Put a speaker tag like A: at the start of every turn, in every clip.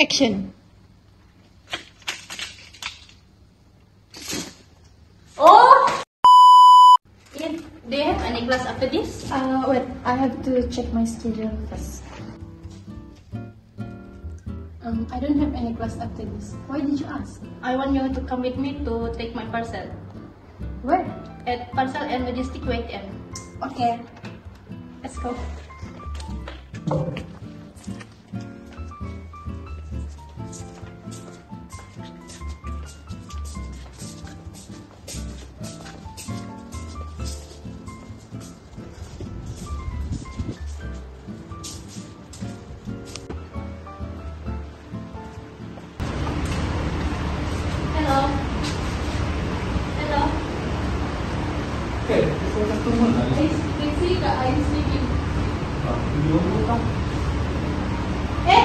A: Action.
B: Oh! Yeah, do you have any class after this?
A: Wait, I have to check my schedule first. I don't have any class after this. Why did you ask?
B: I want you to come with me to take my parcel.
A: Where?
B: At Parcel and Logistic WTM.
A: Okay.
B: Let's go. Hello. Hello.
C: Okay, this was a customer.
B: Busy ka? I'm sleeping.
C: Video mo ka?
B: Eh!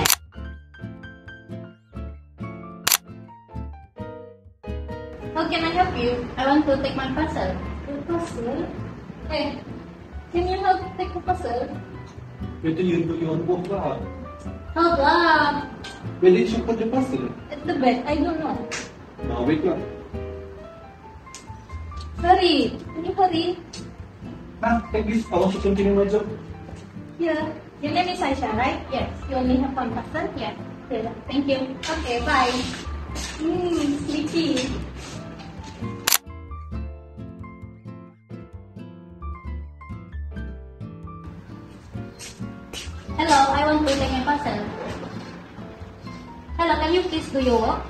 B: How can I help you? I want to take my parcel.
A: Your parcel?
B: Hey, can you help take the parcel?
C: Pwede yun po ka.
B: Hold up.
C: Pwede siya pa the parcel.
B: At the bed, I don't know.
C: No, wait lang.
B: Hurry. Can you hurry?
C: Take this. I want to continue my job.
B: Yeah. Your name is Aisha, right? Yes. You only have one parcel? Yeah. Okay. Thank you. Okay, bye. Sleepy. Hello, I want to take my parcel. Hello, can you please do your work?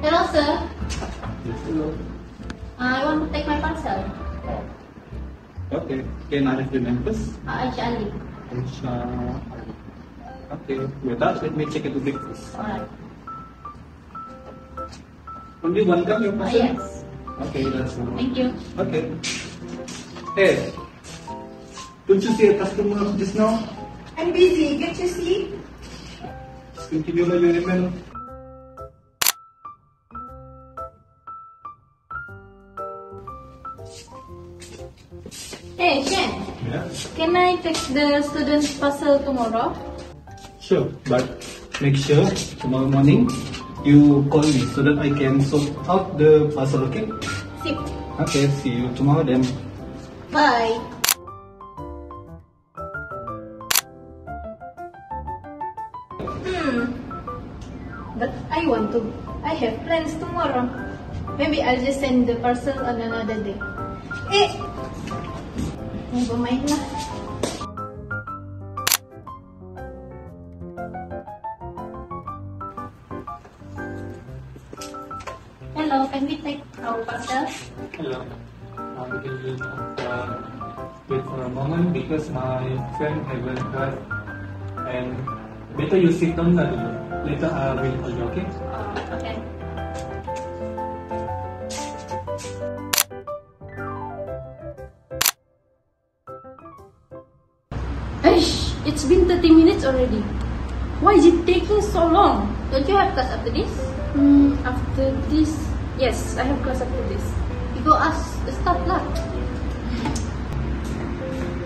B: Hello, sir.
C: Yes, hello.
B: I want to take my parcel.
C: Okay. Can I have the numbers?
B: Aisha Ali.
C: Okay. With that, let me check it the breakfast.
B: Alright.
C: Only one cup your parcel?
B: Yes.
C: Okay, that's all.
B: Thank you.
C: Okay. Hey, don't you see a customer just now?
A: I'm busy. Can't you see?
C: Just continue my email.
B: Hey, Shen.
C: Yeah.
B: Can I take the student parcel tomorrow?
C: Sure, but make sure tomorrow morning you call me so that I can sort out the parcel, okay?
B: Sip.
C: Okay, see you tomorrow then.
B: Bye. But I want to. I have plans tomorrow. Maybe I'll just send the parcel on another day. Eh! Never mind na. Hello, can we take our parcel?
C: Hello. Can you wait for a moment because my friend haven't arrived and better you sit down na dulu. Later I will call you, okay?
B: Okay. Aish, it's been 30 minutes already. Why is it taking so long? Don't you have class after this?
A: After this, yes, I have class after this.
B: You go ask the staff lah.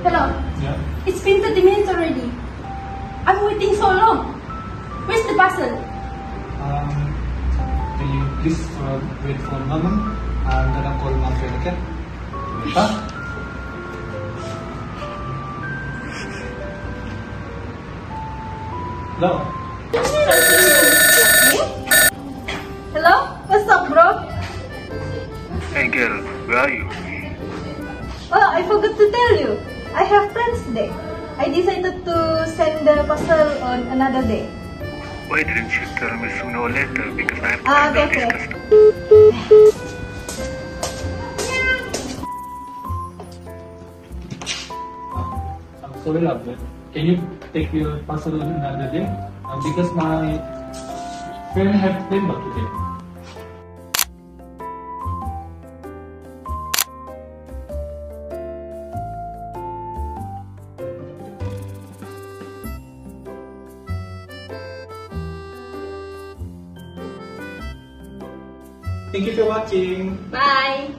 B: Hello.
C: Yeah.
B: It's been 30 minutes already. I'm waiting so long. Where's the parcel?
C: Can you please wait for a moment? I'm gonna call my friend, okay? Huh? Hello.
B: Hello? What's up, bro?
D: Hey girl, where are you?
B: Oh, I forgot to tell you. I have plans today. I decided to send the parcel on another day.
D: Why didn't you tell me sooner or later? Because I have
B: Ah,
D: planned
B: okay,
D: out
B: okay.
D: this custom.
C: I'm sorry, love. Can you take your parcel another day? Because my friend have payment today. Thank you for watching.
B: Bye.